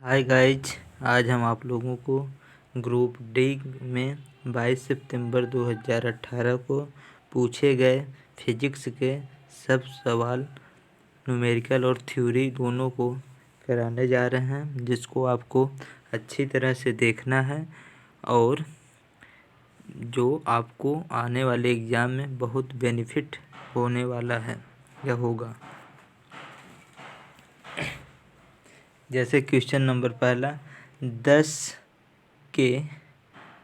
Hi guys, आज हम आप लोगों को ग्रुप डी में 22 सितंबर 2018 को पूछे गए फिजिक्स के सब सवाल न्यूमेरिकल और थ्योरी दोनों को कराने जा रहे हैं, जिसको आपको अच्छी तरह से देखना है और जो आपको आने वाले एग्ज़ाम में बहुत बेनिफिट होने वाला है या होगा। जैसे क्वेश्चन नंबर पहला, 10 के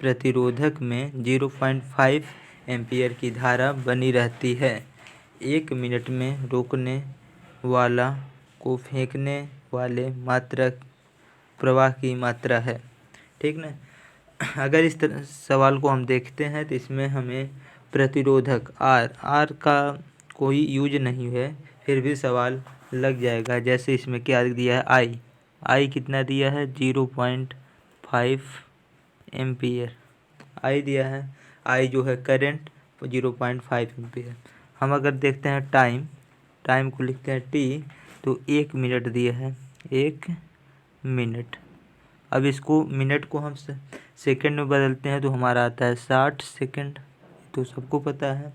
प्रतिरोधक में 0.5 एम्पियर की धारा बनी रहती है। 1 मिनट में रोकने वाला को फेंकने वाले मात्रा प्रवाह की मात्रा है। ठीक ना। अगर इस तरह सवाल को हम देखते हैं तो इसमें हमें प्रतिरोधक आर का कोई यूज नहीं है, फिर भी सवाल लग जाएगा। जैसे इसमें क्या दिया है, आई कितना दिया है 0.5 एम्पियर आई दिया है। आई जो है करंट 0.5 एम्पियर। हम अगर देखते हैं टाइम को लिखते हैं टी, तो 1 मिनट दिया है, 1 मिनट। अब इसको मिनट को हम सेकंड में बदलते हैं तो हमारा आता है 60 सेकंड, तो सबको पता है।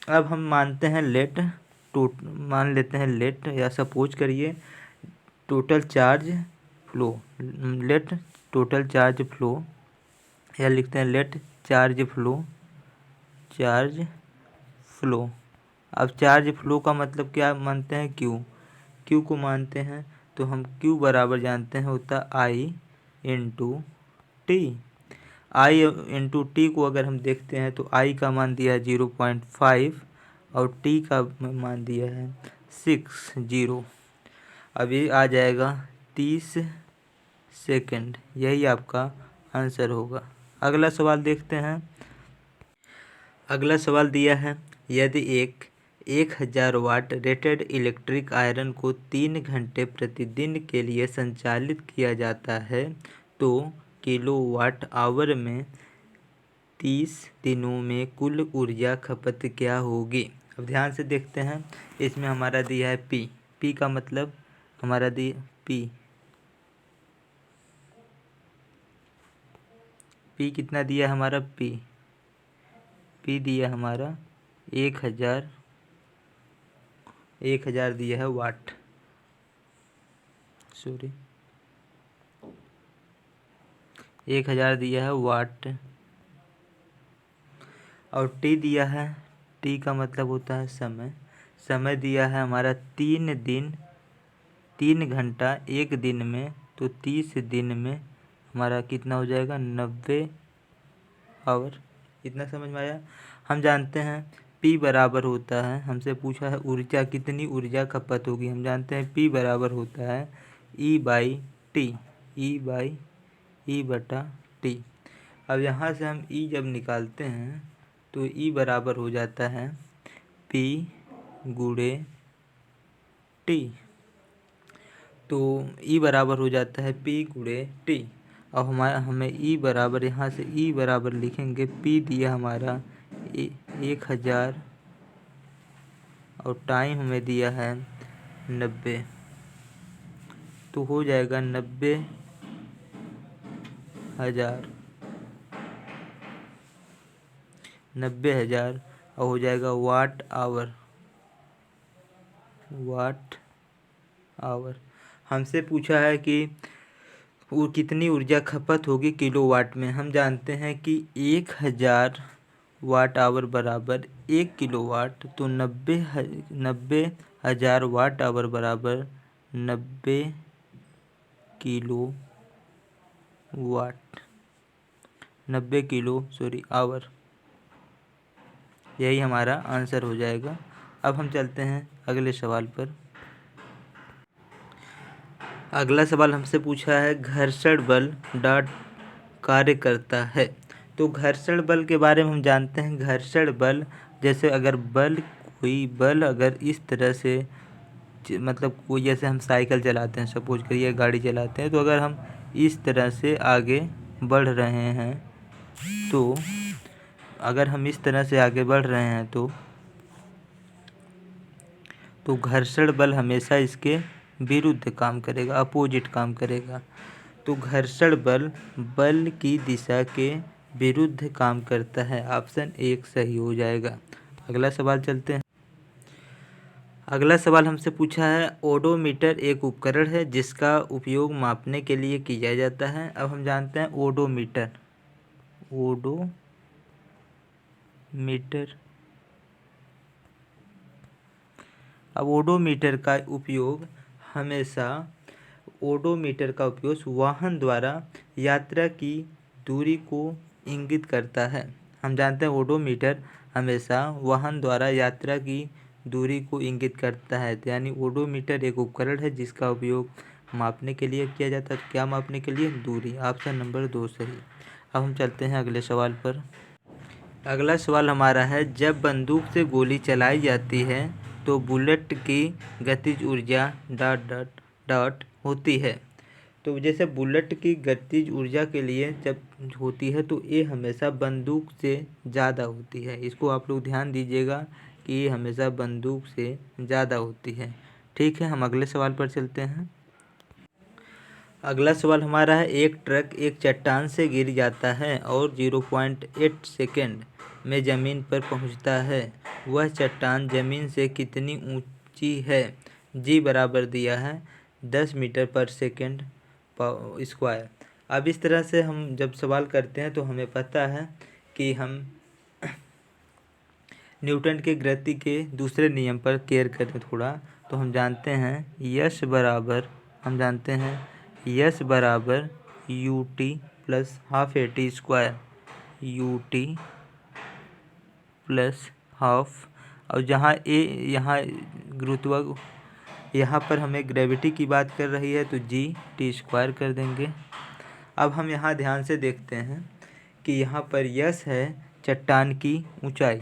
अब हम मान लेते हैं लेट या सपोज करिए total charge flow, let total charge flow, या लिखते हैं लेट चार्ज फ्लो। अब चार्ज फ्लो का मतलब क्या मानते हैं, क्यू को मानते हैं, तो हम क्यू बराबर जानते हैं होता आई इंटू टी। आई इंटू टी को अगर हम देखते हैं तो आई का मान दिया है 0.5 और टी का मान दिया है 60। अब ये आ जाएगा 30 सेकंड, यही आपका आंसर होगा। अगला सवाल देखते हैं। अगला सवाल दिया है, यदि 1000 वाट रेटेड इलेक्ट्रिक आयरन को 3 घंटे प्रतिदिन के लिए संचालित किया जाता है तो किलोवाट आवर में 30 दिनों में कुल ऊर्जा खपत क्या होगी। अब ध्यान से देखते हैं। इसमें हमारा दिया है पी का मतलब हमारा दिया पी कितना दिया हमारा, पी दिया हमारा 1000 दिया है वाट, 1000 दिया है वाट। और टी दिया है, टी का मतलब होता है समय दिया है हमारा 3 घंटा 1 दिन में, तो 30 दिन में हमारा कितना हो जाएगा 90 आवर। इतना समझ में आया। हम जानते हैं P बराबर होता है, हमसे पूछा है ऊर्जा कितनी ऊर्जा खपत होगी। हम जानते हैं P बराबर होता है E बटा टी। अब यहाँ से हम E जब निकालते हैं तो E बराबर हो जाता है P गुणे टी। तो E बराबर हो जाता है P गुणे टी। अब हमें E बराबर, यहाँ से E बराबर लिखेंगे, P दिया हमारा 1000 और टाइम हमें दिया है 90, तो हो जाएगा 90,000 और हो जाएगा वाट आवर। हमसे पूछा है कि वो कितनी ऊर्जा खपत होगी किलोवाट में। हम जानते हैं कि 1000 वाट आवर बराबर 1 किलोवाट, तो 90,000 वाट आवर बराबर 90 किलो आवर। यही हमारा आंसर हो जाएगा। अब हम चलते हैं अगले सवाल पर। अगला सवाल हमसे पूछा है घर्षण बल डॉट कार्य करता है। तो घर्षण बल के बारे में हम जानते हैं, घर्षण बल जैसे अगर कोई बल अगर इस तरह से, मतलब कोई, जैसे हम साइकिल चलाते हैं, सपोज करिए गाड़ी चलाते हैं, तो अगर हम इस तरह से आगे बढ़ रहे हैं तो घर्षण बल हमेशा इसके विरुद्ध काम करेगा, अपोजिट काम करेगा। तो घर्षण बल बल की दिशा के विरुद्ध काम करता है। ऑप्शन 1 सही हो जाएगा। अगला सवाल चलते हैं। अगला सवाल हमसे पूछा है, ओडोमीटर एक उपकरण है जिसका उपयोग मापने के लिए किया जाता है। अब हम जानते हैं ओडोमीटर। अब ओडोमीटर का उपयोग वाहन द्वारा यात्रा की दूरी को इंगित करता है। हम जानते हैं ओडोमीटर हमेशा वाहन द्वारा यात्रा की दूरी को इंगित करता है। तो यानी ओडोमीटर एक उपकरण है जिसका उपयोग मापने के लिए किया जाता है। क्या मापने के लिए? दूरी। ऑप्शन नंबर 2 सही। अब हम चलते हैं अगले सवाल पर। अगला सवाल हमारा है, जब बंदूक से गोली चलाई जाती है तो बुलेट की गतिज ऊर्जा ... होती है। तो जैसे बुलेट की गतिज ऊर्जा के लिए जब होती है तो ये हमेशा बंदूक से ज़्यादा होती है। इसको आप लोग ध्यान दीजिएगा कि ये हमेशा बंदूक से ज़्यादा होती है। ठीक है, हम अगले सवाल पर चलते हैं। अगला सवाल हमारा है, एक ट्रक एक चट्टान से गिर जाता है और 0.8 सेकेंड में ज़मीन पर पहुंचता है। वह चट्टान ज़मीन से कितनी ऊंची है? जी बराबर दिया है 10 मीटर पर सेकेंड स्क्वायर। अब इस तरह से हम जब सवाल करते हैं तो हमें पता है कि हम न्यूटन के गति के दूसरे नियम पर केयर करें थोड़ा, तो हम जानते हैं यश बराबर ut plus half AT square. ut plus half, और जहाँ ए यहाँ पर हमें ग्रेविटी की बात कर रही है तो GT स्क्वायर कर देंगे। अब हम यहाँ ध्यान से देखते हैं कि यहाँ पर यश है चट्टान की ऊंचाई,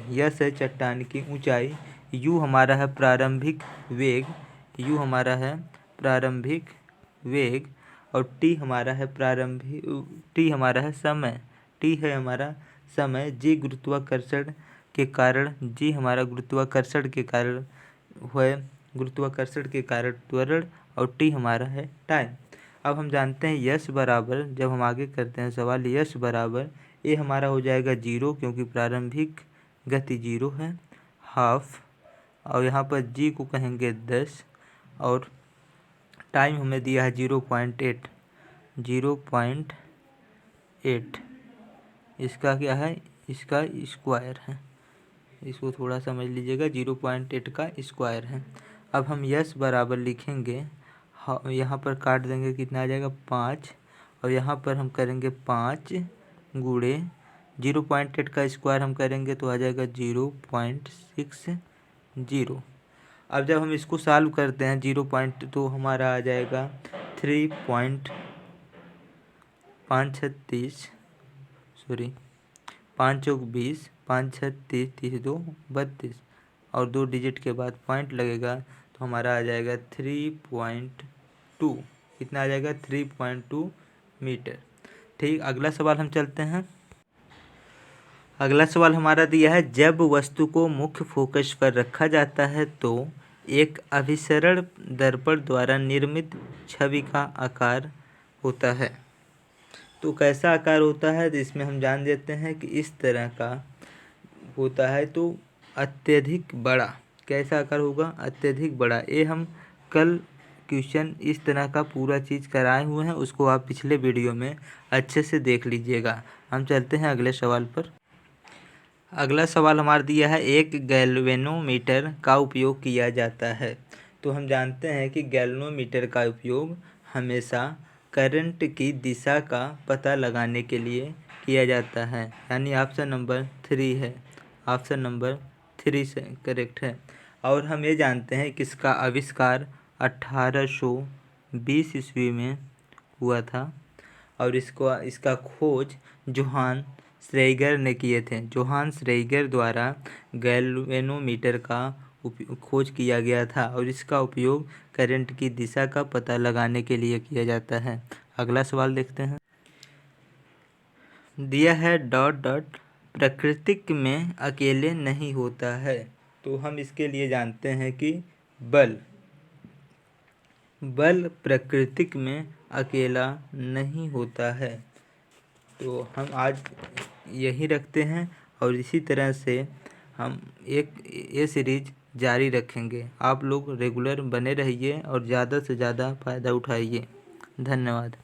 u हमारा है प्रारंभिक वेग, और t हमारा है समय। g गुरुत्वाकर्षण के कारण त्वरण, और t हमारा है टाइम। अब हम जानते हैं यश बराबर, जब हम आगे करते हैं सवाल, यश बराबर ये हमारा हो जाएगा 0 क्योंकि प्रारंभिक गति 0 है, हाफ, और यहाँ पर g को कहेंगे 10, और टाइम हमें दिया है 0.8। इसका क्या है? इसका स्क्वायर है। इसको थोड़ा समझ लीजिएगा, 0.8 का स्क्वायर है। अब हम यश बराबर लिखेंगे, यहाँ पर काट देंगे, कितना आ जाएगा 5, और यहाँ पर हम करेंगे 5 गुणे 0.8 का स्क्वायर हम करेंगे तो आ जाएगा 0.60। अब जब हम इसको सॉल्व करते हैं तो हमारा आ जाएगा 3.536, 5 चौक 20, 5 6 30, 30 2 32, और 2 डिजिट के बाद पॉइंट लगेगा तो हमारा आ जाएगा 3.2। कितना आ जाएगा? 3.2 मीटर। ठीक, अगला सवाल हम चलते हैं। अगला सवाल हमारा दिया है, जब वस्तु को मुख्य फोकस पर रखा जाता है तो एक अभिसरण दर्पण द्वारा निर्मित छवि का आकार होता है। तो कैसा आकार होता है? तो इसमें हम जान देते हैं कि इस तरह का होता है, तो अत्यधिक बड़ा। कैसा आकार होगा? अत्यधिक बड़ा। ये हम कल क्वेश्चन इस तरह का पूरा चीज़ कराए हुए हैं, उसको आप पिछले वीडियो में अच्छे से देख लीजिएगा। हम चलते हैं अगले सवाल पर। अगला सवाल हमारा दिया है, एक गैल्वेनोमीटर का उपयोग किया जाता है। तो हम जानते हैं कि गैल्वेनोमीटर का उपयोग हमेशा करंट की दिशा का पता लगाने के लिए किया जाता है, यानी ऑप्शन नंबर 3 है। ऑप्शन नंबर 3 से करेक्ट है। और हम ये जानते हैं कि इसका आविष्कार 1820 ईस्वी में हुआ था, और इसका खोज जोहान श्रेइगर ने किए थे। जोहान श्रेइगर द्वारा गैल्वेनोमीटर का खोज किया गया था, और इसका उपयोग करंट की दिशा का पता लगाने के लिए किया जाता है। अगला सवाल देखते हैं। दिया है ... प्रकृति में अकेले नहीं होता है। तो हम इसके लिए जानते हैं कि बल प्रकृति में अकेला नहीं होता है। तो हम आज यही रखते हैं और इसी तरह से हम ये सीरीज जारी रखेंगे। आप लोग रेगुलर बने रहिए और ज़्यादा से ज़्यादा फ़ायदा उठाइए। धन्यवाद।